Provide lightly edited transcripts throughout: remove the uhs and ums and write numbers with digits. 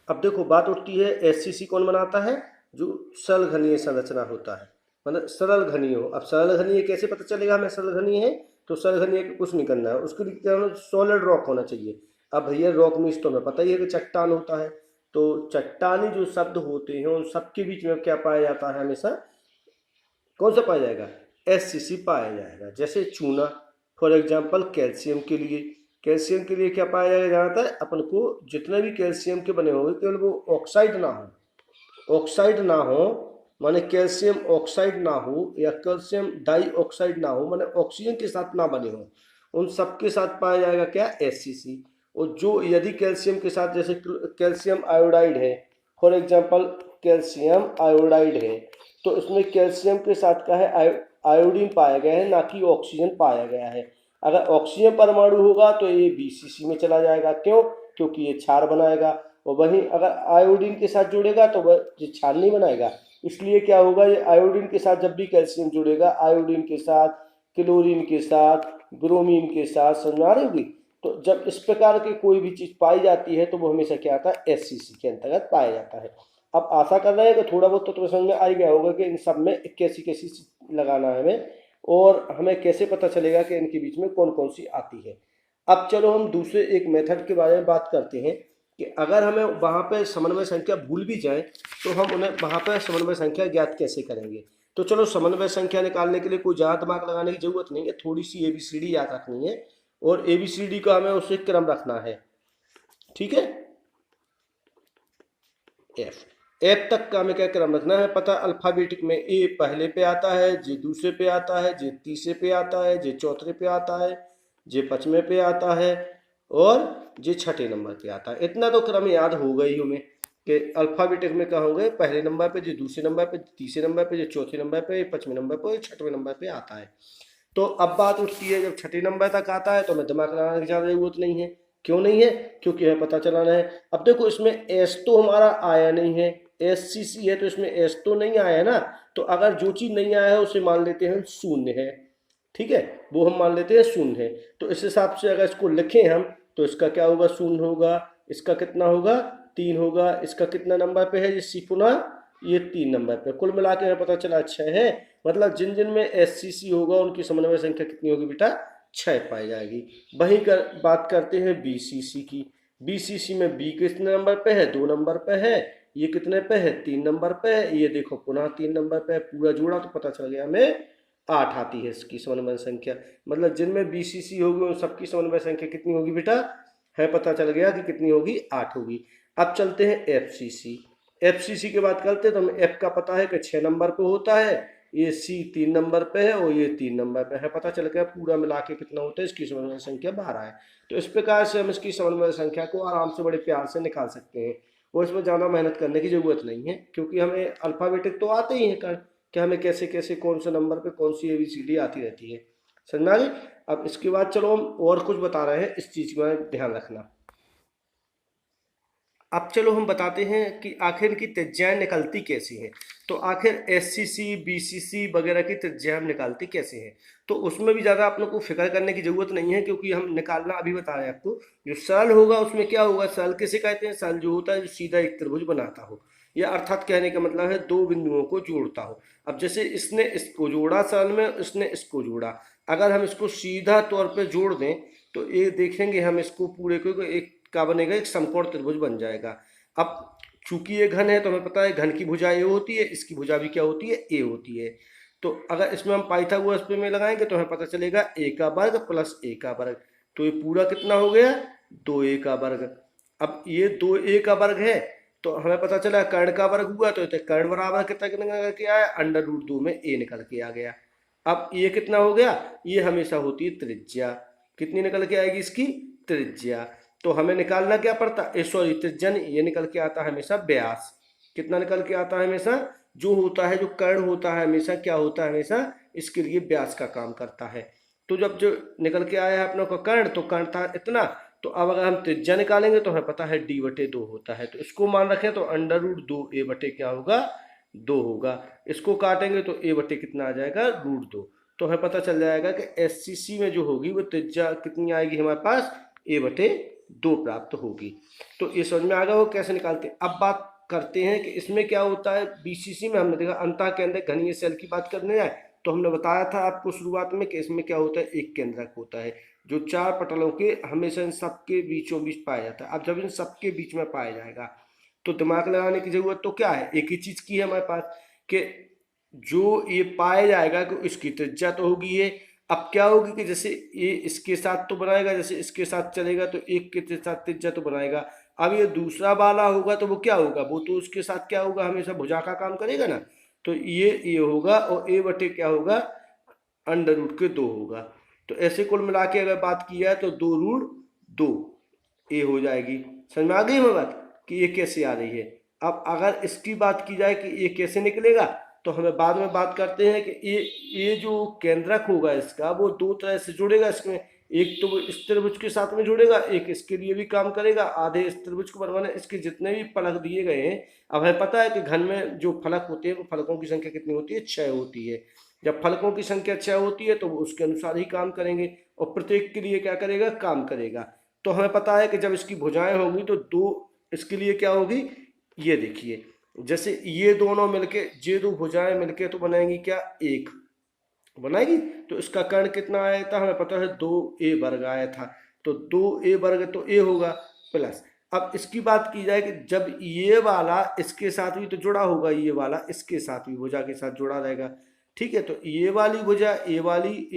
अब देखो बात उठती है, एससीसी कौन बनाता है? जो सरल घनीय संरचना होता है, मतलब सरल घनीय हो। अब सरल घनीय कैसे पता चलेगा हमें सरल घनीय है? तो सरल घनीय को कुछ नहीं करना है, उसके लिए क्या होना, सॉलिड रॉक होना चाहिए। अब भैया रॉक मीन्स तो हमें पता ही है कि चट्टान होता है। तो चट्टानी जो शब्द होते हैं उन सबके बीच में क्या पाया जाता है हमेशा? कौन सा पाया जाएगा? एससीसी पाया जाएगा। जैसे चूना, फॉर एग्जाम्पल कैल्शियम के लिए, कैल्शियम के लिए क्या पाया जाता है अपन को? जितने भी कैल्शियम के बने होंगे केवल वो ऑक्साइड ना हो, ऑक्साइड ना हो, माने कैल्शियम ऑक्साइड ना हो या कैल्शियम डाइऑक्साइड ना हो, माने ऑक्सीजन के साथ ना बने हो, उन सबके साथ पाया जाएगा क्या? एससीसी। और जो यदि कैल्शियम के साथ, जैसे कैल्शियम आयोडाइड है, फॉर एग्जाम्पल कैल्शियम आयोडाइड है, तो इसमें कैल्शियम के साथ का है आयोडीन पाया गया है, ना कि ऑक्सीजन पाया गया है। अगर ऑक्सीजन परमाणु होगा तो ये बीसीसी में चला जाएगा। क्यों? क्योंकि ये क्षार बनाएगा। और वहीं अगर आयोडीन के साथ जुड़ेगा तो वह ये क्षार नहीं बनाएगा। इसलिए क्या होगा, ये आयोडीन के साथ जब भी कैल्शियम जुड़ेगा, आयोडीन के साथ, क्लोरीन के साथ, ब्रोमीन के साथ, समझ आ रही होगी। तो जब इस प्रकार की कोई भी चीज पाई जाती है तो वो हमेशा क्या आता है? एससीसी के अंतर्गत पाया जाता है। अब आशा कर रहे हैं कि थोड़ा बहुत तो तुम्हें समझ में आ ही गया होगा कि इन सब में कैसी कैसी लगाना है हमें, और हमें कैसे पता चलेगा कि इनके बीच में कौन कौन सी आती है। अब चलो हम दूसरे एक मेथड के बारे में बात करते हैं कि अगर हमें वहाँ पे समन्वय संख्या भूल भी जाए तो हम उन्हें वहाँ पर समन्वय संख्या ज्ञात कैसे करेंगे। तो चलो समन्वय संख्या निकालने के लिए कोई ज़्यादा दिमाग लगाने की जरूरत नहीं है, थोड़ी सी एबीसीडी याद रखनी है, और एबीसीडी का हमें उससे क्रम रखना है। ठीक है, एफ, एफ तक का हमें क्या क्रम रखना है पता? अल्फाबेटिक में ए पहले पे आता है, जे दूसरे पे आता है, जे तीसरे पे आता है, जे चौथे पे आता है, जे पांचवें पे आता है, और जे छठे नंबर पे आता है। इतना तो क्रम याद हो गई हमें कि अल्फाबेटिक में क्या होंगे, पहले नंबर पे, जे दूसरे नंबर पे, तीसरे नंबर पे, जे चौथे नंबर पे, पांचवें नंबर पे, छठवें नंबर पे आता है। तो अब बात उठती है, जब छठे नंबर तक आता है तो हमें दिमाग लगाने की ज़्यादा जरूरत नहीं है। क्यों नहीं है? क्योंकि हमें पता चलाना है। अब देखो इसमें एस तो हमारा आया नहीं है, एस सी सी है तो इसमें एस तो नहीं आया है ना। तो अगर जो चीज़ नहीं आया है उसे मान लेते हैं शून्य है। ठीक है, वो हम मान लेते हैं शून्य है। तो इस हिसाब से अगर इसको लिखें हम तो इसका क्या होगा? शून्य होगा। इसका कितना होगा? 3 होगा। इसका कितना नंबर पे है? ये सी पुनः ये 3 नंबर पे। कुल मिला के हमें पता चला 6 है। मतलब जिन जिन में एससीसी होगा उनकी समन्वय संख्या कितनी होगी बेटा? 6 पाई जाएगी। वहीं बात करते हैं बीसीसी की। बीसीसी में बी कितने नंबर पे है? 2 नंबर पे है। ये कितने पे है? 3 नंबर पे है। ये देखो पुनः 3 नंबर पे है। पूरा जोड़ा तो पता चल गया हमें 8 आती है इसकी समन्वय संख्या। मतलब जिनमें बीसीसी होगी उन सबकी समन्वय संख्या कितनी होगी बेटा? है पता चल गया कि कितनी होगी? 8 होगी। अब चलते हैं एफसीसी। एफसीसी की बात करते हैं तो हमें एफ का पता है कि 6 नंबर पे होता है, ये सी 3 नंबर पे है और ये 3 नंबर पे है। पता चल गया पूरा मिला के कितना होता है, इसकी समन्वय संख्या 12 है। तो इस प्रकार से हम इसकी समन्वय संख्या को आराम से बड़े प्यार से निकाल सकते हैं, और इसमें ज़्यादा मेहनत करने की जरूरत नहीं है, क्योंकि हमें अल्फाबेटिक तो आते ही हैं कि हमें कैसे कैसे कौन से नंबर पे कौन सी एबीसीडी आती रहती है। समझ में आ गई? अब इसके बाद चलो हम और कुछ बता रहे हैं, इस चीज़ का ध्यान रखना। अब चलो हम बताते हैं कि आखिर इनकी त्रिज्याएं निकलती कैसी हैं। तो आखिर एससीसी बीसीसी वगैरह की त्रिज्याएं हम निकालती कैसे हैं? तो उसमें भी ज़्यादा आप लोग को फिक्र करने की जरूरत नहीं है, क्योंकि हम निकालना अभी बता रहे हैं आपको। जो सरल होगा उसमें क्या होगा? सरल किसे कहते हैं? सरल जो होता है जो सीधा एक त्रिभुज बनाता हो, या अर्थात कहने का मतलब है दो बिंदुओं को जोड़ता हो। अब जैसे इसने इसको जोड़ा सरल में, इसने इसको जोड़ा, अगर हम इसको सीधा तौर पर जोड़ दें तो ये देखेंगे हम इसको पूरे को एक का बनेगा, एक समकोण त्रिभुज बन जाएगा। अब चूंकि ये घन है तो हमें पता है घन की भुजा ए होती है, इसकी भुजा भी क्या होती है? ए होती है। तो अगर इसमें हम पाइथागोरस प्रमेय लगाएंगे तो हमें पता चलेगा ए का वर्ग प्लस ए का वर्ग। तो ये पूरा कितना हो गया? 2a का वर्ग। अब ये 2a का वर्ग है तो हमें पता चला कर्ण का वर्ग हुआ, तो कर्ण बराबर कितना निकल के आया? √2 में a निकल के आ गया। अब ये कितना हो गया? ये हमेशा होती है त्रिज्या। कितनी निकल के आएगी इसकी? त्रिज्या। तो हमें निकालना क्या पड़ता है? सॉरी, त्रिज्या ये निकल के आता है हमेशा व्यास। कितना निकल के आता है हमेशा? जो होता है, जो कर्ण होता है हमेशा क्या होता है? हमेशा इसके लिए व्यास का काम करता है। तो जब जो निकल के आया है अपनों का कर्ण, तो कर्ण था इतना। तो अब अगर हम त्रिज्या निकालेंगे तो हमें पता है d/2 होता है, तो इसको मान रखें तो √2a बटे क्या होगा? 2 होगा। इसको काटेंगे तो a बटे कितना आ जाएगा? √2। तो हमें पता चल जाएगा कि एससीसी में जो होगी वो त्रिज्या कितनी आएगी हमारे पास? a/2 2 प्राप्त होगी। तो ये समझ में आ गया वो कैसे निकालते हैं। अब बात करते हैं कि इसमें क्या होता है। बीसीसी में हमने देखा अंतः केंद्रक घनीय सेल की बात करने जाए तो हमने बताया था आपको शुरुआत में कि इसमें क्या होता है, एक केंद्रक होता है जो 4 पटलों के हमेशा इन सबके बीचों बीच पाया जाता है। अब जब इन सबके बीच में पाया जाएगा तो दिमाग लगाने की जरूरत तो क्या है, एक ही चीज की है हमारे पास कि जो ये पाया जाएगा कि इसकी त्रिज्या तो होगी ये। अब क्या होगी कि जैसे ये इसके साथ तो बनाएगा, जैसे इसके साथ चलेगा तो एक के साथ त्रिज्या तो बनाएगा। अब ये दूसरा वाला होगा तो वो क्या होगा, वो तो उसके साथ क्या होगा, हमेशा भुजा का काम करेगा ना। तो ये होगा और ए बटे क्या होगा, अंडर रूट के 2 होगा। तो ऐसे कुल मिला के अगर बात की जाए तो 2√2 ए हो जाएगी। समझ में आ गई हमें बात कि ये कैसे आ रही है। अब अगर इसकी बात की जाए कि ये कैसे निकलेगा तो हमें बाद में बात करते हैं कि ये जो केंद्रक होगा इसका वो 2 तरह से जुड़ेगा इसमें। एक तो वो इस त्रिभुज के साथ में जुड़ेगा, एक इसके लिए भी काम करेगा। आधे इस त्रिभुज को बनवाने इसके जितने भी फलक दिए गए हैं। अब हमें पता है कि घन में जो फलक होते हैं वो फलकों की संख्या कितनी होती है, 6 होती है। जब फलकों की संख्या 6 होती है तो वो उसके अनुसार ही काम करेंगे और प्रत्येक के लिए क्या करेगा, काम करेगा। तो हमें पता है कि जब इसकी भुजाएं होंगी तो 2 इसके लिए क्या होगी, ये देखिए जैसे ये दोनों मिलके, ये 2 भुजाएं मिलके तो बनाएंगी क्या, 1 बनाएगी। तो इसका कर्ण कितना आया था, हमें पता है 2a वर्ग आया था। तो 2a वर्ग तो a होगा प्लस। अब इसकी बात की जाए कि जब ये वाला इसके साथ भी तो जुड़ा होगा, ये वाला इसके साथ भी भुजा के साथ जुड़ा रहेगा। ठीक है, तो ये वाली भुजा ए वाली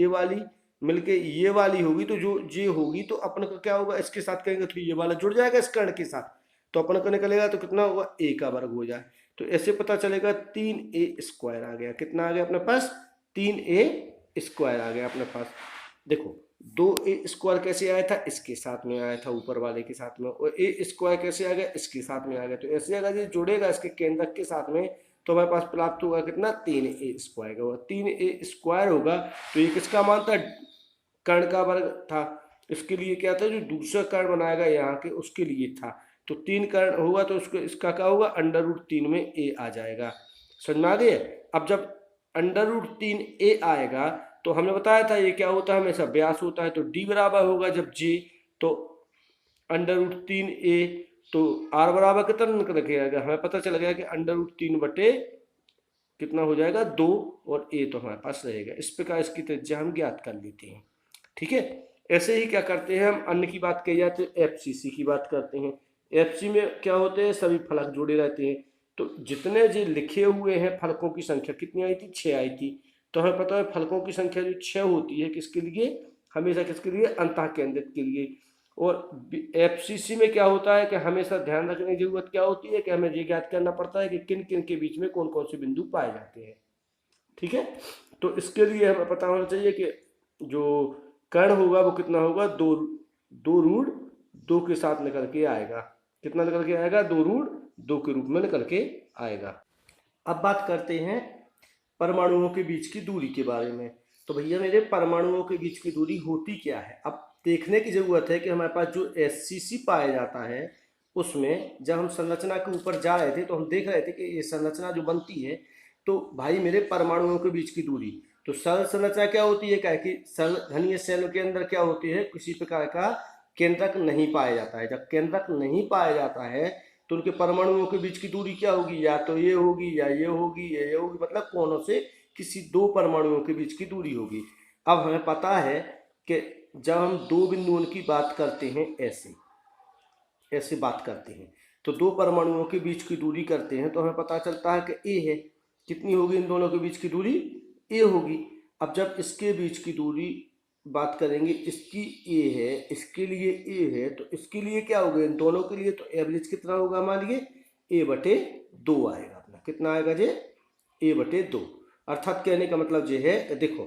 मिलके ये वाली होगी तो जो ये होगी तो अपन को क्या होगा, इसके साथ कहेंगे तो ये वाला जुड़ जाएगा इस कर्ण के साथ। तो अपन को निकलेगा तो कितना होगा, a का वर्ग हो जाए। तो ऐसे पता चलेगा 3a² आ गया। कितना आ गया अपने पास, 3a² आ गया अपने पास। देखो 2a² कैसे आया था, इसके साथ में आया था ऊपर वाले के साथ में, और a² कैसे आ गया, इसके साथ में आ गया। तो ऐसे अगर ये जुड़ेगा इसके केंद्रक के साथ में तो हमारे पास प्राप्त होगा कितना, 3a² होगा। 3a² होगा तो ये किसका मान था, कर्ण का वर्ग था। इसके लिए क्या था, जो दूसरा कर्ण बनाएगा यहाँ के उसके लिए था। तो 3 कर्ण होगा तो उसको इसका क्या होगा, अंडर रूट 3 में a आ जाएगा। समझ में आ गया। अब जब अंडर रूट 3 a आएगा तो हमने बताया था ये क्या होता है, हमेशा व्यास होता है। तो d बराबर होगा जब j, तो अंडर रूट 3 a, तो r बराबर कितना निकल के आएगा, हमें पता चल गया कि अंडर रूट 3 बटे कितना हो जाएगा, 2, और a तो हमारे पास रहेगा। इस प्रकार इसकी त्रिज्या हम ज्ञात कर लेते हैं। ठीक है, ऐसे ही क्या करते हैं हम, अन्य की बात कही जाए तो एफसीसी की बात करते हैं। एफसी में क्या होते हैं, सभी फलक जुड़े रहते हैं। तो जितने जो लिखे हुए हैं फलकों की संख्या कितनी आई थी, 6 आई थी। तो हमें पता है फलकों की संख्या जो 6 होती है किसके लिए, हमेशा किसके लिए, अंतः केंद्रित के लिए। और एफसीसी में क्या होता है कि हमेशा ध्यान रखने की जरूरत क्या होती है कि हमें ये ज्ञात करना पड़ता है कि किन किन के बीच में कौन कौन से बिंदु पाए जाते हैं। ठीक है, तो इसके लिए हमें पता होना चाहिए कि जो कर्ण होगा वो कितना होगा, 2√2 के साथ निकल के आएगा। कितना निकल के आएगा, 2√2 के रूप में निकल के आएगा। अब बात करते हैं परमाणुओं के बीच की दूरी के बारे में। तो भैया मेरे परमाणुओं के बीच की दूरी होती क्या है। अब देखने की जरूरत है कि हमारे पास जो एससीसी पाया जाता है उसमें जब हम संरचना के ऊपर जा रहे थे तो हम देख रहे थे कि ये संरचना जो बनती है तो भाई मेरे परमाणुओं के बीच की दूरी, तो सरल संरचना क्या होती है, क्या कि सरल घनीय सेल के अंदर क्या होती है, किसी प्रकार का केंद्रक नहीं पाया जाता है। जब केंद्रक नहीं पाया जाता है तो उनके परमाणुओं के बीच की दूरी क्या होगी, या तो ये होगी या ये होगी या ये होगी, मतलब कोनों से किसी 2 परमाणुओं के बीच की दूरी होगी। अब हमें पता है कि जब हम 2 बिंदुओं की बात करते हैं, ऐसे बात करते हैं तो 2 परमाणुओं के बीच की दूरी करते हैं तो हमें पता चलता है कि ए है। कितनी होगी इन दोनों के बीच की दूरी, ए होगी। अब जब इसके बीच की दूरी बात करेंगे, इसकी ए है, इसके लिए ए है, तो इसके लिए क्या होगा, इन दोनों के लिए तो एवरेज कितना होगा हमारे लिए, a/2 आएगा अपना। कितना आएगा जे, a/2। अर्थात कहने का मतलब ये है, देखो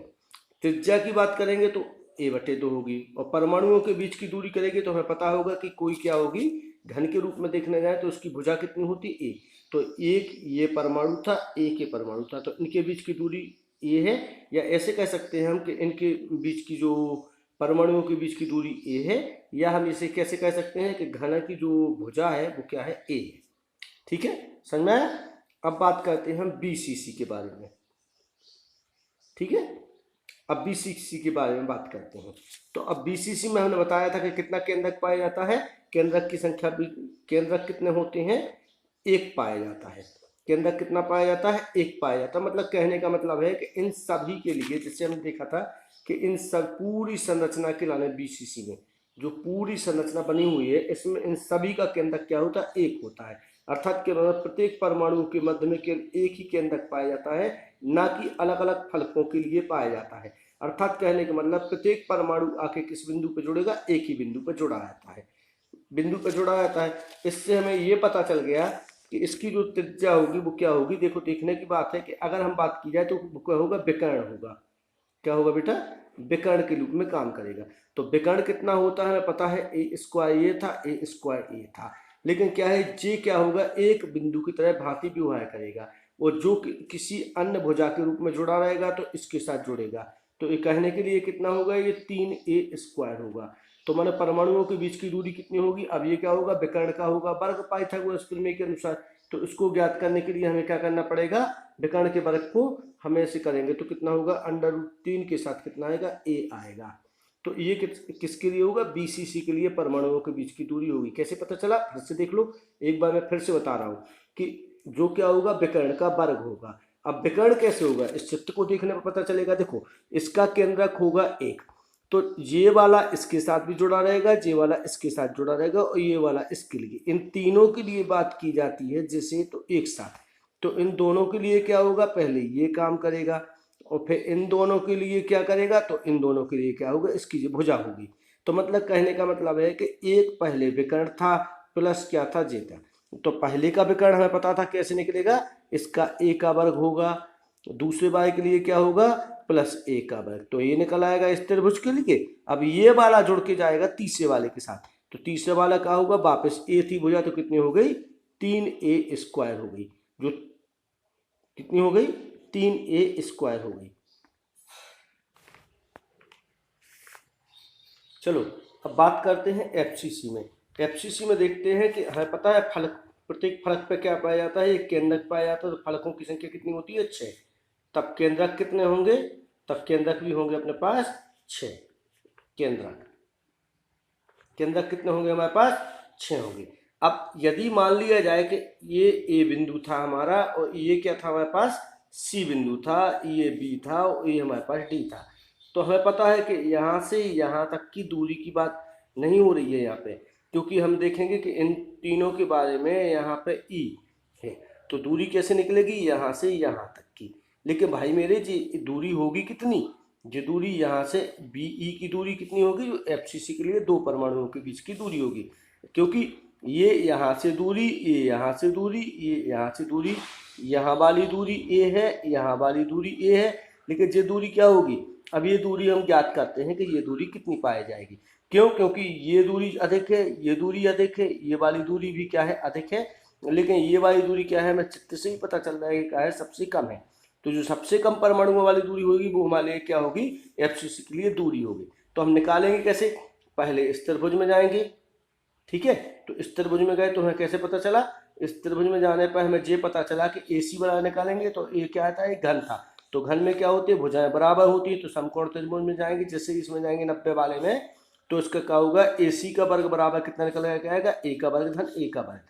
त्रिज्या की बात करेंगे तो a/2 होगी, और परमाणुओं के बीच की दूरी करेंगे तो हमें पता होगा कि कोई क्या होगी, घन के रूप में देखने जाए तो उसकी भुजा कितनी होती, a। तो एक ये परमाणु था, एक ये परमाणु था, तो इनके बीच की दूरी ये है। या ऐसे कह सकते हैं हम कि इनके बीच की जो परमाणुओं के बीच की दूरी ए है, या हम इसे कैसे कह सकते हैं कि घन की जो भुजा है वो क्या है, ए। ठीक है, समझ में आया। अब बात करते हैं हम बीसीसी के बारे में। ठीक है, अब बीसीसी के बारे में बात करते हैं। तो अब बीसीसी में हमने बताया था कि कितना केंद्रक पाया जाता है, केंद्रक की संख्या, केंद्रक कितने होते हैं, एक पाया जाता है। केंद्रक कितना पाया जाता है, एक पाया जाता है। मतलब कहने का मतलब है कि इन सभी के लिए, जैसे हमने देखा था कि इन सब पूरी संरचना के लाने बीसीसी में जो पूरी संरचना बनी हुई है, इसमें इन सभी का केंद्रक क्या होता है, एक होता है। अर्थात केवल प्रत्येक परमाणु के मध्य में केवल एक ही केंद्रक पाया जाता है, ना कि अलग अलग फलकों के लिए पाया जाता है। अर्थात कहने का मतलब प्रत्येक परमाणु आके किस बिंदु पर जुड़ेगा, एक ही बिंदु पर जुड़ा रहता है, बिंदु पर जुड़ा रहता है। इससे हमें ये पता चल गया कि इसकी जो त्रिज्या होगी वो क्या होगी। देखो देखने की बात है कि अगर हम बात की जाए तो क्या होगा, विकर्ण होगा। क्या होगा बेटा, विकर्ण के रूप में काम करेगा। तो विकर्ण कितना होता है हमें पता है, ए स्क्वायर ये था, ए स्क्वायर ए था। लेकिन क्या है, जे क्या होगा, एक बिंदु की तरह भांति व्यवहार करेगा, और जो किसी अन्य भुजा के रूप में जुड़ा रहेगा तो इसके साथ जुड़ेगा। तो ये कहने के लिए कितना होगा, ये 3a स्क्वायर होगा। तो माने परमाणुओं के बीच की दूरी कितनी होगी, अब ये क्या होगा, विकर्ण का होगा वर्ग पाइथागोरस प्रमेय के अनुसार। तो इसको ज्ञात करने के लिए हमें क्या करना पड़ेगा, विकर्ण के वर्ग को हमें ऐसे करेंगे तो कितना होगा, √3 के साथ कितना आएगा, a आएगा। तो ये किसके लिए होगा, बीसीसी के लिए परमाणुओं के बीच की दूरी होगी। कैसे पता चला, फिर से देख लो, एक बार मैं फिर से बता रहा हूँ कि जो क्या होगा, विकर्ण का वर्ग होगा। अब विकर्ण कैसे होगा, इस चित्र को देखने पर पता चलेगा। देखो इसका केंद्रक होगा एक, तो ये वाला इसके साथ भी जुड़ा रहेगा, ये वाला इसके साथ जुड़ा रहेगा, और ये वाला इसके लिए। इन तीनों के लिए बात की जाती है जैसे, तो एक साथ। तो इन दोनों के लिए क्या होगा, पहले ये काम करेगा, और फिर इन दोनों के लिए क्या करेगा, तो इन दोनों के लिए क्या होगा, इसकी ये भुजा होगी। तो मतलब कहने का मतलब है कि एक पहले विकर्ण था प्लस क्या था, जे था। तो पहले का विकर्ण हमें पता था कैसे निकलेगा, इसका ए का वर्ग होगा, दूसरे वाले के लिए क्या होगा, प्लस ए का वर्ग। तो ये निकल आएगा इस त्रिभुज के लिए। अब ये वाला जुड़ के जाएगा तीसरे वाले के साथ, तो तीसरे वाला क्या होगा, वापस ए थी भुजा तो कितनी हो गई, 3a स्क्वायर हो गई। जो कितनी हो गई, 3a स्क्वायर हो गई। चलो अब बात करते हैं एफसीसी में। एफसीसी में देखते हैं कि हमें पता है फलक, प्रत्येक फलक पे क्या पाया जाता है, एक केंद्रक पाया जाता है। तो फलकों की संख्या कितनी होती है, 6। तब केंद्रक कितने होंगे, तब केंद्रक भी होंगे अपने पास 6। केंद्रक केंद्रक कितने होंगे हमारे पास, 6 होंगे। अब यदि मान लिया जाए कि ये ए बिंदु था हमारा, और ये क्या था हमारे पास, सी बिंदु था, ये बी था, और ये हमारे पास डी था। तो हमें पता है कि यहाँ से यहाँ तक की दूरी की बात नहीं हो रही है यहाँ पे, क्योंकि हम देखेंगे कि इन तीनों के बारे में यहाँ पे ई है। तो दूरी कैसे निकलेगी, यहाँ से यहाँ तक की। लेकिन भाई मेरे जी दूरी होगी कितनी, ये दूरी यहाँ से बीई की दूरी कितनी होगी, जो एफसीसी के लिए दो परमाणुओं के बीच की दूरी होगी। क्योंकि ये यहाँ से दूरी, ये यहाँ से दूरी, ये यहाँ से दूरी, यहाँ वाली दूरी ए है, यहाँ वाली दूरी ए है। लेकिन ये दूरी क्या होगी, अब ये दूरी हम ज्ञात करते हैं कि ये दूरी कितनी पाई जाएगी। क्यों, क्योंकि ये दूरी अधिक है, ये दूरी अधिक है, ये वाली दूरी भी क्या है, अधिक है। लेकिन ये वाली दूरी क्या है, हमें चित्र से ही पता चल रहा है कि क्या है, सबसे कम है। तो जो सबसे कम परमाणुओं वाली दूरी होगी वो हमारे लिए क्या होगी, एफसीसी के लिए दूरी होगी। तो हम निकालेंगे कैसे, पहले इस त्रिभुज में जाएंगे, ठीक है। तो इस त्रिभुज में गए तो हमें कैसे पता चला, इस त्रिभुज में जाने पर हमें ये पता चला कि AC बराबर निकालेंगे तो ए क्या था, एक घन था। तो घन में क्या होती है, भुजाएं बराबर होती है। तो समकोण त्रिभुज में जाएंगे, जैसे इसमें जाएंगे 90 वाले में, तो इसका क्या होगा, AC का वर्ग बराबर कितना निकल आएगा, ए का वर्ग धन ए का वर्ग,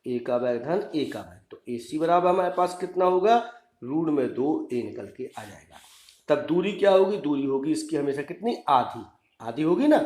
ए का वर्ग धन ए का वर्ग। तो AC बराबर हमारे पास कितना होगा, √2a निकल के आ जाएगा। तब दूरी क्या होगी, दूरी होगी इसकी हमेशा कितनी, आधी, आधी होगी ना।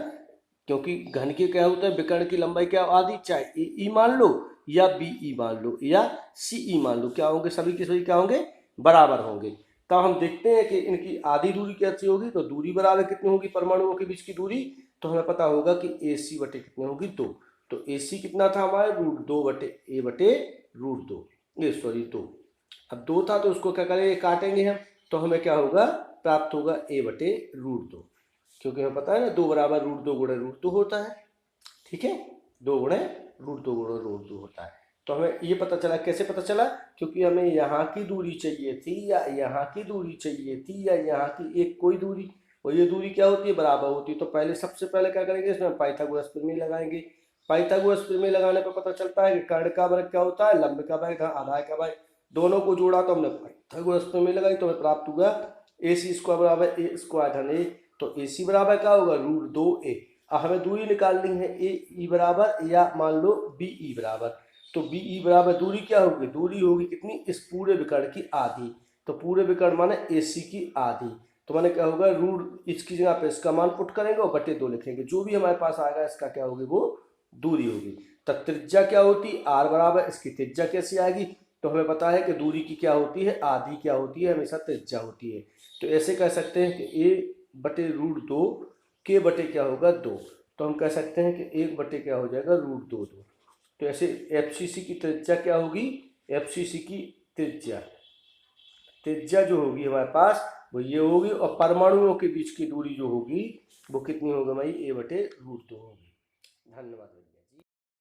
क्योंकि घन की क्या होता है, विकर्ण की लंबाई क्या आधी, चाहे ए मान लो या BE मान लो या CE मान लो, क्या होंगे, सभी के सभी क्या होंगे, बराबर होंगे। तब हम देखते हैं कि इनकी आधी दूरी कैसी होगी। तो दूरी बराबर कितनी होगी परमाणुओं के बीच की दूरी, तो हमें पता होगा कि AC बटे कितने होगी, 2। तो AC कितना था हमारे, √2 बटे A बटे √2, ये सॉरी 2। अब 2 था तो उसको क्या करेंगे, काटेंगे हम, तो हमें क्या होगा, प्राप्त होगा A बटे √2। क्योंकि हमें पता है ना, 2 बराबर √2 गुणे √2 होता है, ठीक है, 2 गुणे √2 गुणे √2 होता है। तो हमें ये पता चला, कैसे पता चला, क्योंकि हमें यहाँ की दूरी चाहिए थी, या यहाँ की दूरी चाहिए थी, या यहाँ की एक कोई दूरी, और ये दूरी क्या होती है, बराबर होती है। तो पहले सबसे पहले क्या करेंगे, इसमें पाइथागोरस प्रमेय लगाएंगे। पाइथागोरस प्रमेय लगाने पर पता चलता है कि कर्ण का वर्ग क्या होता है, लंब का वर्ग आधार का वर्ग। दोनों को जोड़ा तो हमने पाइथागोरस प्रमेय लगाई, तो हमें प्राप्त हुआ AC स्क्वायर बराबर ए स्क्वायर धन ए, तो AC बराबर क्या होगा √2a। अब हमें दूरी निकालनी है AE बराबर या मान लो BE बराबर, तो BE बराबर दूरी क्या होगी, दूरी होगी कितनी, इस पूरे विकर्ण की आधी, तो पूरे विकर्ण माने AC की आधी, तो माने क्या होगा रूट, इसकी जगह पे इसका मान पुट करेंगे और बटे 2 लिखेंगे, जो भी हमारे पास आएगा इसका क्या होगी वो दूरी होगी। तब त्रिज्या क्या होती, R बराबर इसकी त्रिज्या कैसी आएगी, तो हमें पता है कि दूरी की क्या होती है, आधी क्या होती है, हमेशा त्रिज्या होती है। तो ऐसे कह सकते हैं कि A/√2 के बटे क्या होगा 2, तो हम कह सकते हैं कि 1 बटे क्या हो जाएगा √2। तो ऐसे FCC की त्रिज्या क्या होगी, FCC की त्रिज्या त्रिज्या जो होगी हमारे पास वो ये होगी, और परमाणुओं के बीच की दूरी जो होगी वो कितनी होगी भाई A/√2 होगी। धन्यवाद।